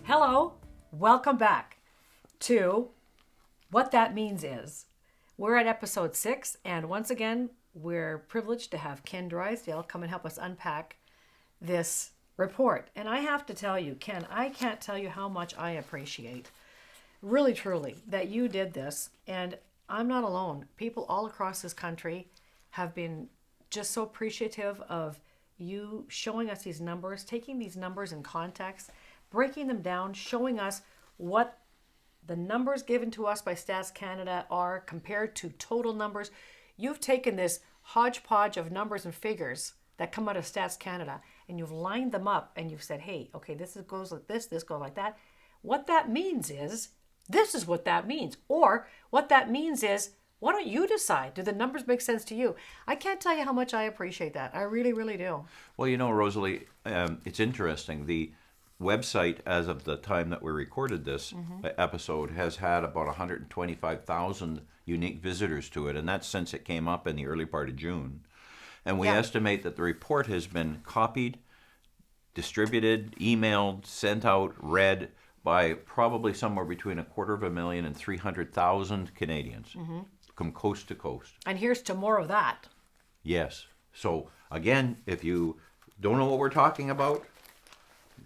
Hello, welcome back to What That Means Is. We're at episode 6, and once again, we're privileged to have Ken Drysdale come and help us unpack this report. And I have to tell you, Ken, I can't tell you how much I appreciate, really truly, that you did this. And I'm not alone. People all across this country have been just so appreciative of you showing us these numbers, taking these numbers in context, breaking them down, showing us what the numbers given to us by Stats Canada are compared to total numbers. You've taken this hodgepodge of numbers and figures that come out of Stats Canada, and you've lined them up, and you've said, hey, okay, goes like this goes like that. What that means is, this is what that means. Or what that means is, why don't you decide? Do the numbers make sense to you? I can't tell you how much I appreciate that. I really, really do. Well, you know, Rosalie, it's interesting. The website, as of the time that we recorded this episode, has had about 125,000 unique visitors to it, and that's since it came up in the early part of June. And we estimate that the report has been copied, distributed, emailed, sent out, read by probably somewhere between 250,000 and 300,000 Canadians from coast to coast. And here's to more of that. Yes. So, again, if you don't know what we're talking about,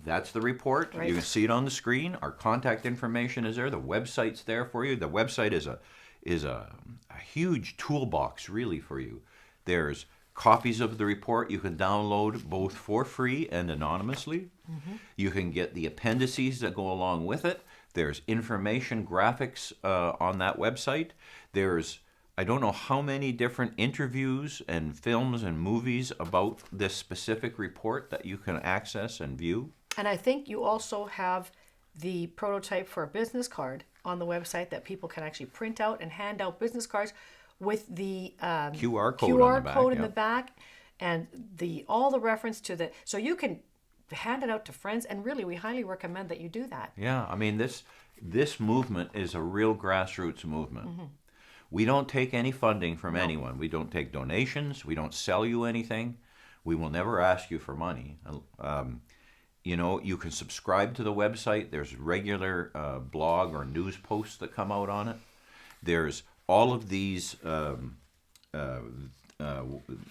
that's the report. Right. You can see it on the screen. Our contact information is there. The website's there for you. The website is a huge toolbox, really, for you. There's copies of the report you can download both for free and anonymously. You can get the appendices that go along with it. There's information graphics on that website. There's, I don't know how many different interviews and films and movies about this specific report that you can access and view. And I think you also have the prototype for a business card on the website that people can actually print out and hand out business cards with the QR code in the back, and all the reference to the, so you can hand it out to friends, and really we highly recommend that you do that. Yeah, I mean, this movement is a real grassroots movement. We don't take any funding from anyone. We don't take donations. We don't sell you anything. We will never ask you for money. You know, you can subscribe to the website. There's regular blog or news posts that come out on it. There's all of these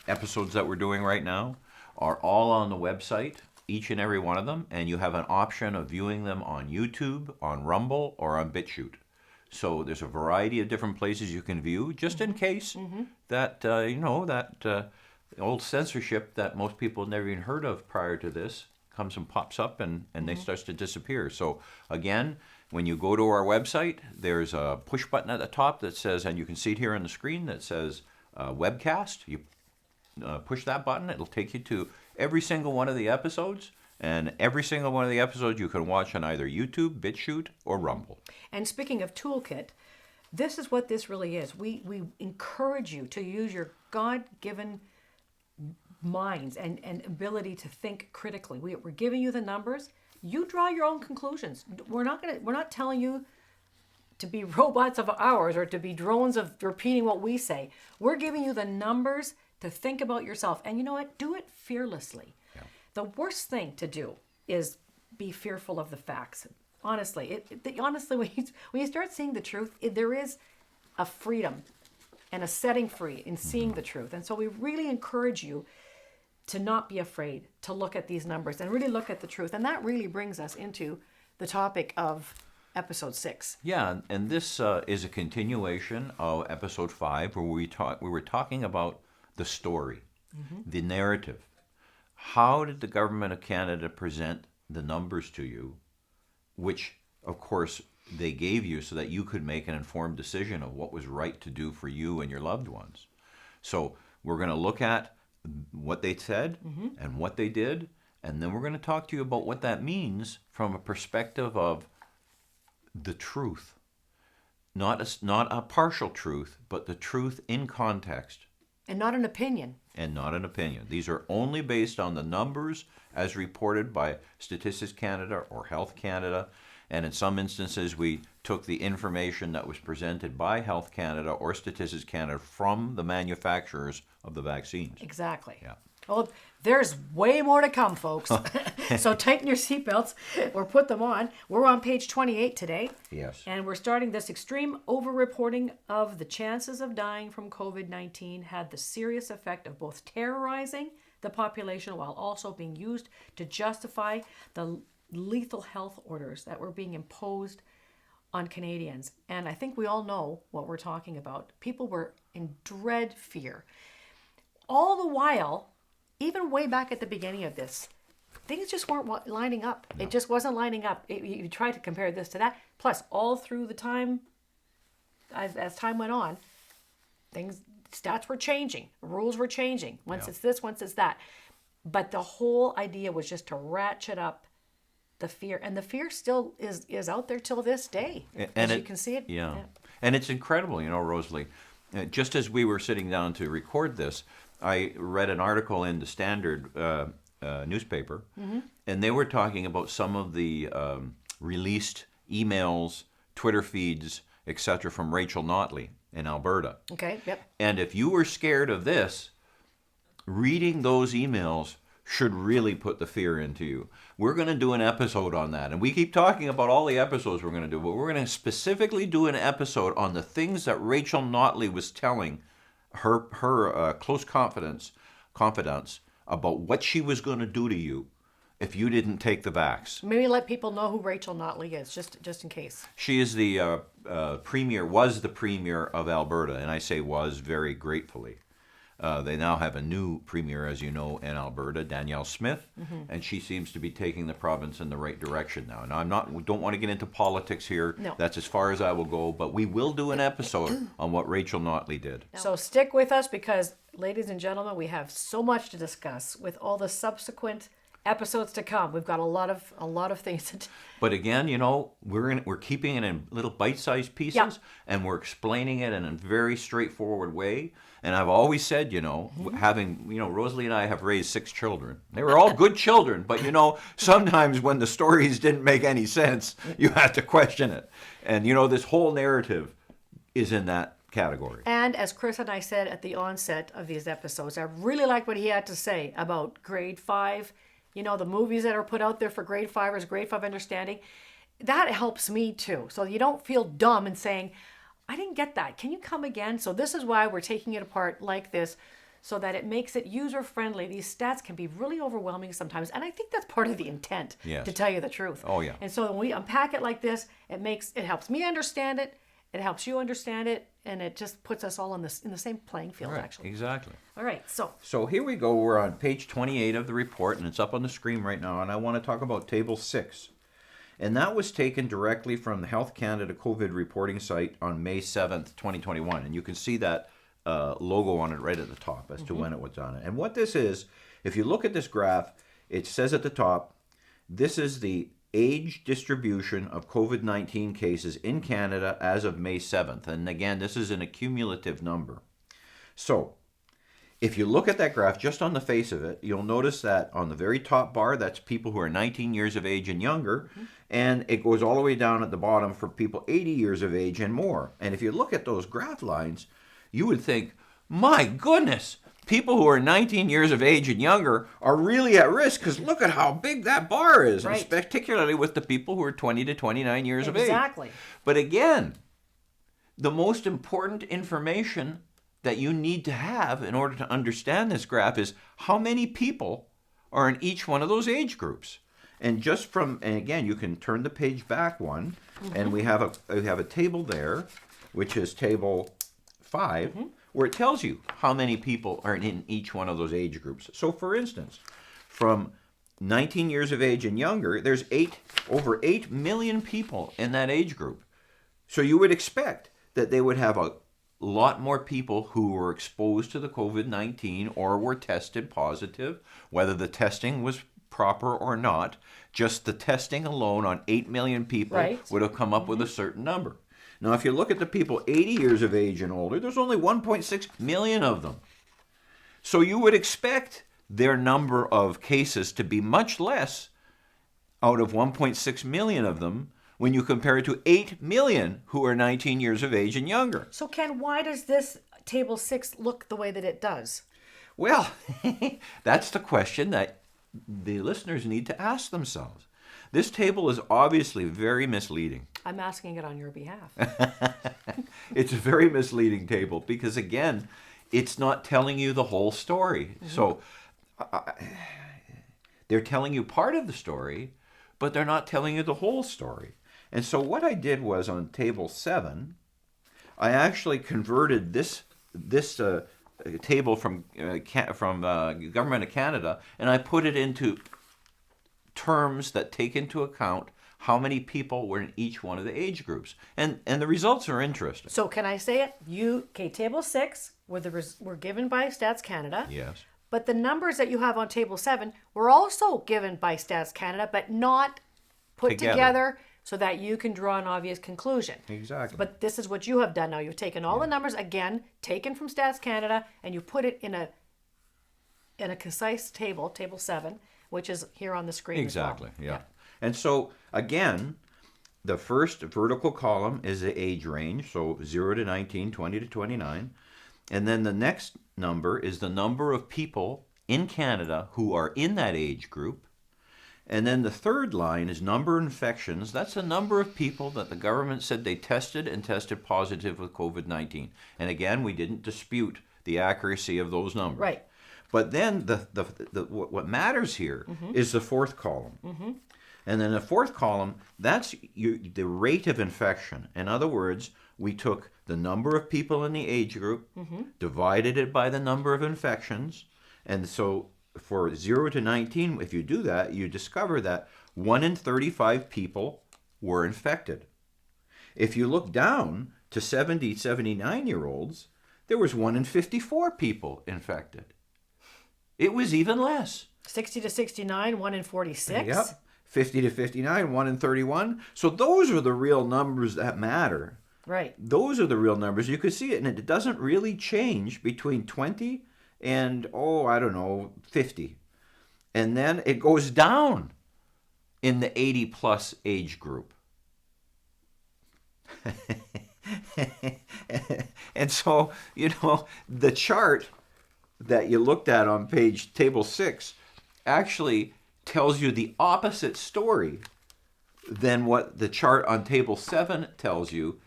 episodes that we're doing right now are all on the website, each and every one of them, and you have an option of viewing them on YouTube, on Rumble, or on BitChute. So there's a variety of different places you can view, just in case that, that old censorship that most people never even heard of prior to this comes and pops up and they starts to disappear. So again, when you go to our website, there's a push button at the top that says, and you can see it here on the screen, that says webcast. You push that button, it'll take you to every single one of the episodes, and every single one of the episodes you can watch on either YouTube, BitChute, or Rumble. And speaking of toolkit, this is what this really is. We encourage you to use your God-given minds and ability to think critically. We're giving you the numbers. You draw your own conclusions. We're not telling you to be robots of ours or to be drones of repeating what we say. We're giving you the numbers to think about yourself. And you know what? Do it fearlessly. Yeah. The worst thing to do is be fearful of the facts. Honestly, honestly, when you start seeing the truth, there is a freedom and a setting free in seeing the truth. And so we really encourage you to not be afraid to look at these numbers and really look at the truth. And that really brings us into the topic of episode 6. Yeah, and this is a continuation of episode 5, where we were talking about the story, the narrative. How did the government of Canada present the numbers to you, which, of course, they gave you so that you could make an informed decision of what was right to do for you and your loved ones. So we're going to look at what they said and what they did, and then we're going to talk to you about what that means from a perspective of the truth. Not a partial truth, but the truth in context. And not an opinion. And not an opinion. These are only based on the numbers as reported by Statistics Canada or Health Canada. And in some instances, we took the information that was presented by Health Canada or Statistics Canada from the manufacturers of the vaccines. Exactly. Yeah. Oh, there's way more to come, folks. So tighten your seatbelts or put them on. We're on page 28 today. Yes. And we're starting this extreme over-reporting of the chances of dying from COVID-19 had the serious effect of both terrorizing the population while also being used to justify the lethal health orders that were being imposed on Canadians. And I think we all know what we're talking about. People were in dread fear. All the while, even way back at the beginning of this, things just weren't lining up. No. It just wasn't lining up. You try to compare this to that. Plus, all through the time, as time went on, stats were changing. Rules were changing. Once it's this, once it's that. But the whole idea was just to ratchet up the fear. And the fear still is out there till this day. And you can see it. Yeah. And it's incredible, Rosalie. Just as we were sitting down to record this, I read an article in the Standard newspaper, and they were talking about some of the released emails, Twitter feeds, etc. from Rachel Notley in Alberta. Okay, yep. And if you were scared of this, reading those emails should really put the fear into you. We're going to do an episode on that. And we keep talking about all the episodes we're going to do, but we're going to specifically do an episode on the things that Rachel Notley was telling her close confidants about what she was going to do to you if you didn't take the vax. Maybe let people know who Rachel Notley is, just in case. She is the premier, was the premier of Alberta, and I say was very gratefully. They now have a new premier, as you know, in Alberta, Danielle Smith, and she seems to be taking the province in the right direction now. Now, don't want to get into politics here. No. That's as far as I will go, but we will do an episode on what Rachel Notley did. So stick with us because, ladies and gentlemen, we have so much to discuss with all the subsequent episodes to come. We've got a lot of things to But again, we're keeping it in little bite-sized pieces, and we're explaining it in a very straightforward way. And I've always said, Rosalie and I have raised 6 children. They were all good children, but sometimes when the stories didn't make any sense, you had to question it. And this whole narrative is in that category. And as Chris and I said at the onset of these episodes, I really like what he had to say about grade 5. The movies that are put out there for grade 5ers, grade 5 understanding, that helps me too. So you don't feel dumb and saying, I didn't get that. Can you come again? So this is why we're taking it apart like this, so that it makes it user-friendly. These stats can be really overwhelming sometimes, and I think that's part of the intent, to tell you the truth. Oh, yeah. And so when we unpack it like this, it helps me understand it, it helps you understand it, and it just puts us all in the same playing field, right, actually. Exactly. All right, So here we go. We're on page 28 of the report, and it's up on the screen right now, and I want to talk about Table 6. And that was taken directly from the Health Canada COVID reporting site on May 7th, 2021. And you can see that logo on it right at the top as to when it was on it. And what this is, if you look at this graph, it says at the top, this is the age distribution of COVID-19 cases in Canada as of May 7th. And again, this is an accumulative number. So if you look at that graph just on the face of it, you'll notice that on the very top bar, that's people who are 19 years of age and younger, and it goes all the way down at the bottom for people 80 years of age and more. And if you look at those graph lines, you would think, my goodness, people who are 19 years of age and younger are really at risk because look at how big that bar is, right. And particularly with the people who are 20 to 29 years of age. Exactly. But again, the most important information that you need to have in order to understand this graph is how many people are in each one of those age groups. And again, you can turn the page back one, and we have a table there, which is table 5, where it tells you how many people are in each one of those age groups. So for instance, from 19 years of age and younger, there's over 8 million people in that age group. So you would expect that they would have a lot more people who were exposed to the COVID-19 or were tested positive, whether the testing was proper or not. Just the testing alone on 8 million people would have come up with a certain number. Now, if you look at the people 80 years of age and older, there's only 1.6 million of them. So you would expect their number of cases to be much less out of 1.6 million of them when you compare it to 8 million who are 19 years of age and younger. So Ken, why does this table 6 look the way that it does? Well, that's the question that the listeners need to ask themselves. This table is obviously very misleading. I'm asking it on your behalf. It's a very misleading table because, again, it's not telling you the whole story. So they're telling you part of the story, but they're not telling you the whole story. And so what I did was on table 7, I actually converted this table from Government of Canada, and I put it into terms that take into account how many people were in each one of the age groups, and the results are interesting. So can I say it? Table 6 were given by Stats Canada. Yes. But the numbers that you have on table 7 were also given by Stats Canada, but not put together so that you can draw an obvious conclusion. Exactly. But this is what you have done now. You've taken all the numbers, again, taken from Stats Canada, and you put it in a concise table, table 7, which is here on the screen. Exactly, as well. yeah. And so, again, the first vertical column is the age range, so 0 to 19, 20 to 29. And then the next number is the number of people in Canada who are in that age group. And then the third line is number of infections. That's the number of people that the government said they tested and tested positive with COVID-19. And again, we didn't dispute the accuracy of those numbers. Right. But then what matters here is the fourth column. And then the fourth column, that's the rate of infection. In other words, we took the number of people in the age group, divided it by the number of infections. And so for 0 to 19, if you do that, you discover that 1 in 35 people were infected. If you look down to 70, 79-year-olds, there was 1 in 54 people infected. It was even less. 60 to 69, 1 in 46. Yep. 50 to 59, 1 in 31. So those are the real numbers that matter. Right. Those are the real numbers. You could see it, and it doesn't really change between 20 and, 50. And then it goes down in the 80-plus age group. And so, the chart that you looked at on table 6 actually tells you the opposite story than what the chart on table 7 tells you,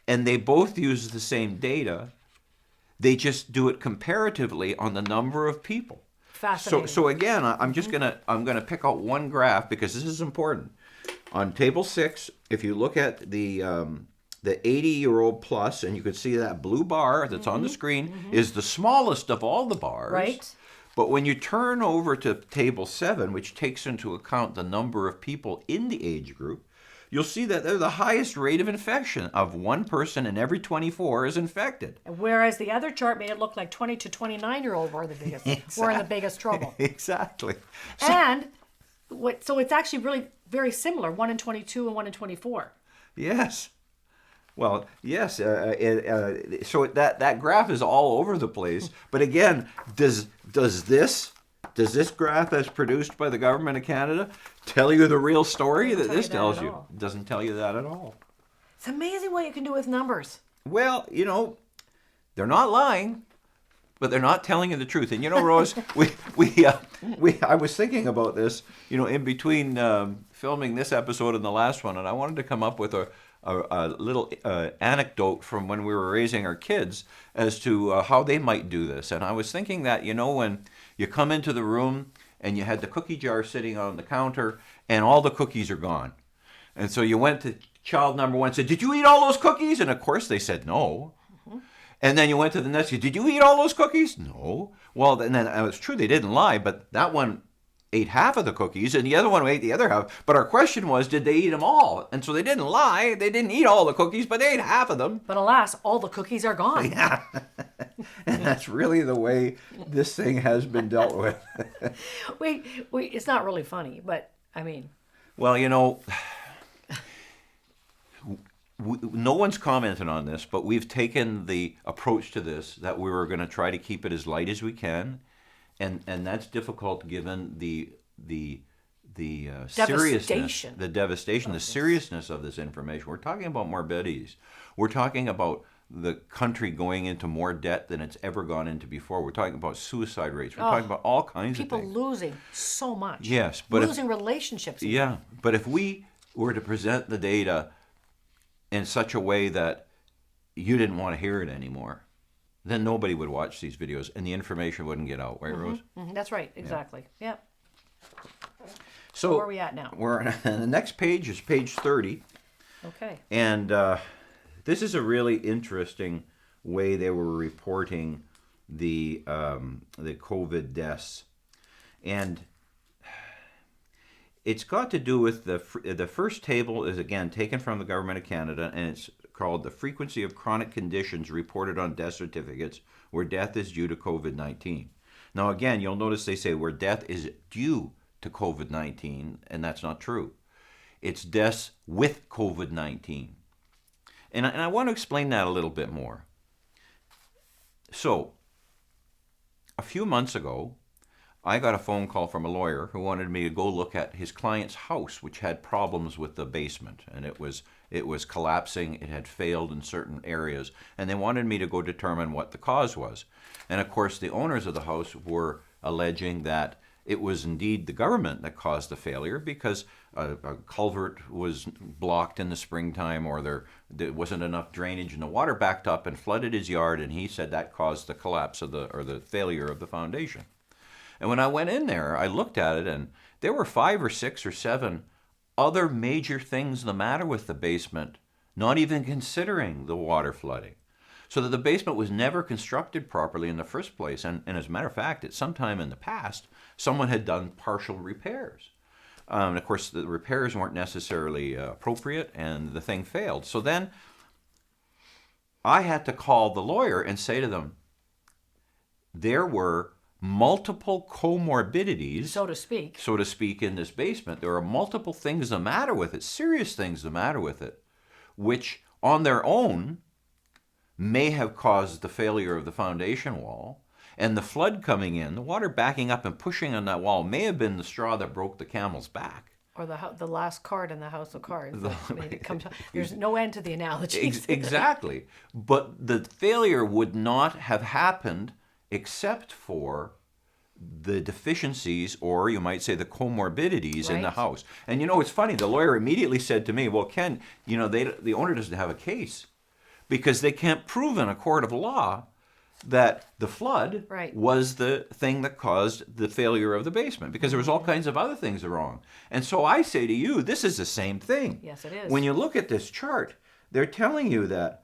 and they both use the same data. They just do it comparatively on the number of people. Fascinating. So again, I'm gonna pick out one graph because this is important. On table 6, if you look at the 80-year-old plus, and you can see that blue bar that's on the screen is the smallest of all the bars. Right. But when you turn over to table 7, which takes into account the number of people in the age group, you'll see that they're the highest rate of infection of 1 person in every 24 is infected. Whereas the other chart made it look like 20 to 29-year-old were the biggest, were in the biggest trouble. Exactly. So it's actually really very similar, 1 in 22 and 1 in 24. Yes. Well, yes. So that graph is all over the place. But again, does this graph as produced by the Government of Canada tell you the real story that this tells you? It doesn't tell you that at all. It's amazing what you can do with numbers. Well, they're not lying, but they're not telling you the truth. And Rose, I was thinking about this, in between filming this episode and the last one, and I wanted to come up with a little anecdote from when we were raising our kids as to how they might do this. And I was thinking that, when you come into the room and you had the cookie jar sitting on the counter and all the cookies are gone. And so you went to child number 1 and said, "Did you eat all those cookies?" And of course they said no. And then you went to the next, "Did you eat all those cookies?" No. Well, then it's true, they didn't lie, but that one ate half of the cookies and the other one ate the other half. But our question was, did they eat them all? And so they didn't lie. They didn't eat all the cookies, but they ate half of them. But alas, all the cookies are gone. Yeah. And that's really the way this thing has been dealt with. Wait, it's not really funny, but I mean. Well, no one's commented on this, but we've taken the approach to this that we were going to try to keep it as light as we can. And that's difficult given the seriousness, the devastation, the seriousness of this information. We're talking about morbidities. We're talking about the country going into more debt than it's ever gone into before. We're talking about suicide rates. We're talking about all kinds of People things. losing so much. Yes, but losing relationships. Even. Yeah, but if we were to present the data in such a way that you didn't want to hear it anymore, then nobody would watch these videos and the information wouldn't get out, right, Rose? Mm-hmm. That's right. Exactly. Yep. So where are we at now? We're on the next page is page 30. Okay. And this is a really interesting way they were reporting the COVID deaths. And it's got to do with the first table is, again, taken from the Government of Canada, and it's called the frequency of chronic conditions reported on death certificates where death is due to COVID-19. Now, again, you'll notice they say where death is due to COVID-19, and that's not true. It's deaths with COVID-19. And I want to explain that a little bit more. So, a few months ago, I got a phone call from a lawyer who wanted me to go look at his client's house, which had problems with the basement, and it was collapsing. It had failed in certain areas, and they wanted me to go determine what the cause was. And of course, the owners of the house were alleging that it was indeed the government that caused the failure because a culvert was blocked in the springtime, or there wasn't enough drainage, and the water backed up and flooded his yard, and he said that caused the collapse of the failure of the foundation. And when I went in there, I looked at it, and there were 5 or 6 or 7 other major things the matter with the basement, not even considering the water flooding. So that the basement was never constructed properly in the first place. And as a matter of fact, at some time in the past, someone had done partial repairs. And of course, the repairs weren't necessarily appropriate, and the thing failed. So then I had to call the lawyer and say to them, there were multiple comorbidities, so to speak, in this basement. There are multiple things the matter with it, serious things the matter with it, which on their own may have caused the failure of the foundation wall. And the flood coming in, the water backing up and pushing on that wall may have been the straw that broke the camel's back. Or the last card in the House of Cards. There's no end to the analogies. Exactly. But the failure would not have happened except for the deficiencies, or you might say the comorbidities, in the house. And it's funny, the lawyer immediately said to me, well, Ken, the owner doesn't have a case because they can't prove in a court of law that the flood was the thing that caused the failure of the basement, because there was all kinds of other things wrong. And so I say to you, this is the same thing. Yes, it is. When you look at this chart, they're telling you that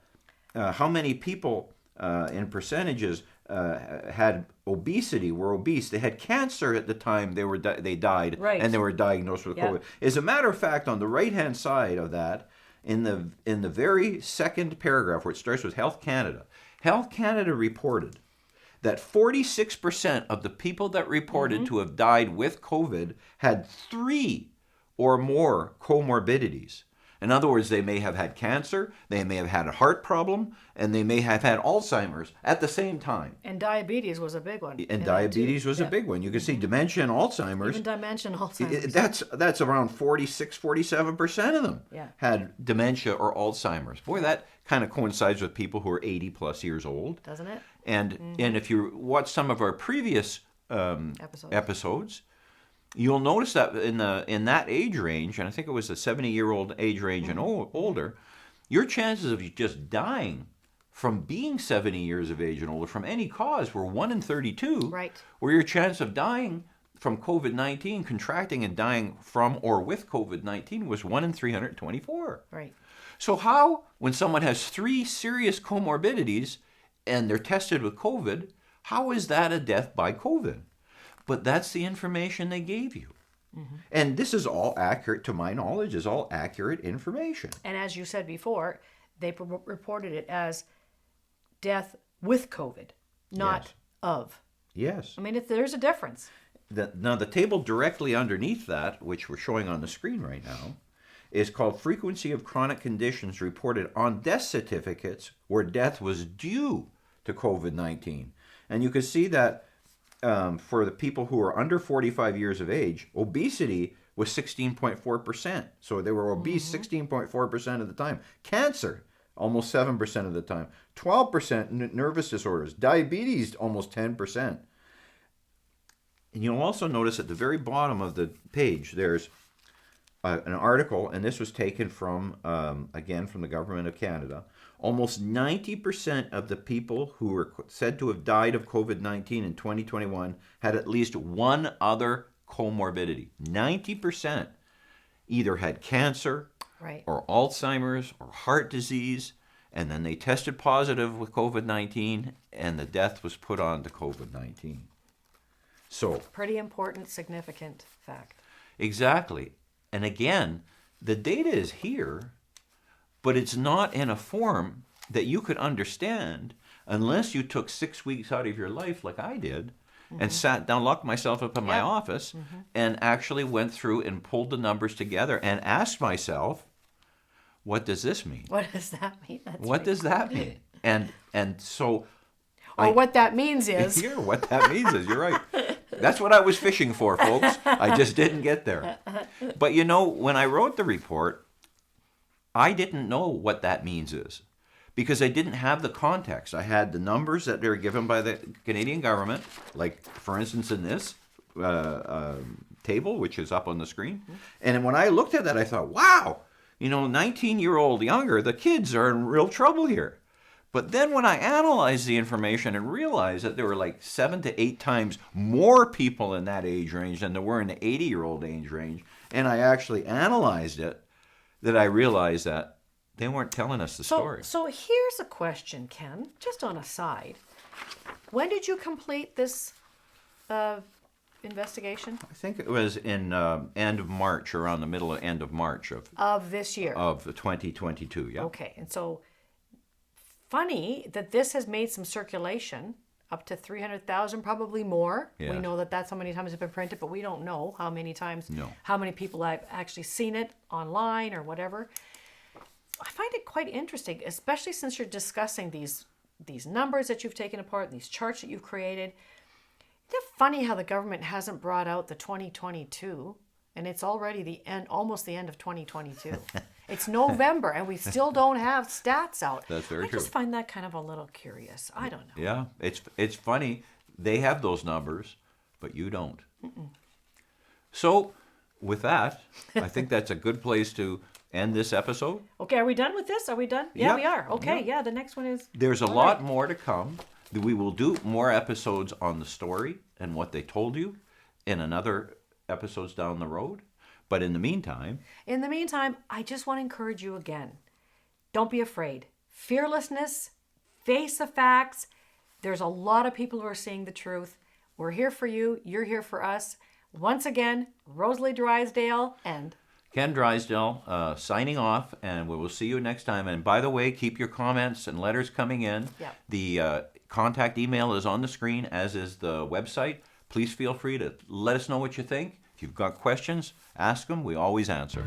how many people in percentages had obesity, were obese. They had cancer at the time they died, and they were diagnosed with COVID. As a matter of fact, on the right-hand side of that, in the very second paragraph where it starts with Health Canada reported that 46% of the people that reported to have died with COVID had 3 or more comorbidities. In other words, they may have had cancer, they may have had a heart problem, and they may have had Alzheimer's at the same time. And diabetes was a big one. And diabetes was a big one. You can see dementia and Alzheimer's. Even dementia and Alzheimer's. That's around 46, 47% of them had dementia or Alzheimer's. Boy, that kind of coincides with people who are 80 plus years old. Doesn't it? And if you watch some of our previous episodes, you'll notice that in that age range, and I think it was the 70-year-old age range and older, your chances of just dying from being 70 years of age and older from any cause were 1 in 32. Right. Where your chance of dying from COVID-19, contracting and dying from or with COVID-19, was 1 in 324. Right. So how, when someone has 3 serious comorbidities and they're tested with COVID, how is that a death by COVID? But that's the information they gave you. And this is all accurate, to my knowledge, is all accurate information. And as you said before, they reported it as death with COVID, not of. Yes. I mean, there's a difference. Now, the table directly underneath that, which we're showing on the screen right now, is called frequency of chronic conditions reported on death certificates where death was due to COVID-19. And you can see that for the people who are under 45 years of age, obesity was 16.4%. So they were obese 16.4% of the time. Cancer, almost 7% of the time. 12% nervous disorders. Diabetes, almost 10%. And you'll also notice at the very bottom of the page, there's an article, and this was taken from, again, from the Government of Canada. Almost 90% of the people who were said to have died of COVID-19 in 2021 had at least one other comorbidity. 90% either had cancer, Right. or Alzheimer's, or heart disease, and then they tested positive with COVID-19, and the death was put on to COVID-19. So, Pretty important, significant fact. exactly. And again, the data is here, but it's not in a form that you could understand unless you took 6 weeks out of your life like I did and sat down, locked myself up in my office and actually went through and pulled the numbers together and asked myself, what does this mean? What does that mean? That's What right. does that mean? And so Or what that means is, here, what that means is, you're right. That's what I was fishing for, folks. I just didn't get there. But you know, when I wrote the report, I didn't know what that means is because I didn't have the context. I had the numbers that they were given by the Canadian government, like, for instance, in this table, which is up on the screen. And when I looked at that, I thought, wow, 19-year-old younger, the kids are in real trouble here. But then when I analyzed the information and realized that there were like 7 to 8 times more people in that age range than there were in the 80-year-old age range, and I actually analyzed it, that I realized that they weren't telling us the story. So here's a question, Ken, just on a side. When did you complete this investigation? I think it was in end of March, around the middle of end of March Of this year. of 2022. Yeah. Okay, and so funny that this has made some circulation, up to 300,000, probably more. Yes. We know that that's how many times it's been printed, but we don't know how many times, No. how many people have actually seen it online or whatever. I find it quite interesting, especially since you're discussing these numbers that you've taken apart, these charts that you've created. Isn't it funny how the government hasn't brought out the 2022, and it's already the end, almost the end of 2022. It's November, and we still don't have stats out. That's very I true. just find that kind of a little curious. I don't know. Yeah, it's funny. They have those numbers, but you don't. So, with that, I think that's a good place to end this episode. Okay, are we done with this? Are we done? Yeah, Yep. we are. Okay, Yep. yeah, the next one is... There's a All lot right. more to come. We will do more episodes on the story and what they told you in another episodes down the road. But in the meantime, I just want to encourage you again. Don't be afraid. Fearlessness, face the facts. There's a lot of people who are seeing the truth. We're here for you. You're here for us. Once again, Rosalie Drysdale and Ken Drysdale signing off, and we will see you next time. And by the way, keep your comments and letters coming in. Yep. The contact email is on the screen, as is the website. Please feel free to let us know what you think. If you've got questions, ask them. We always answer.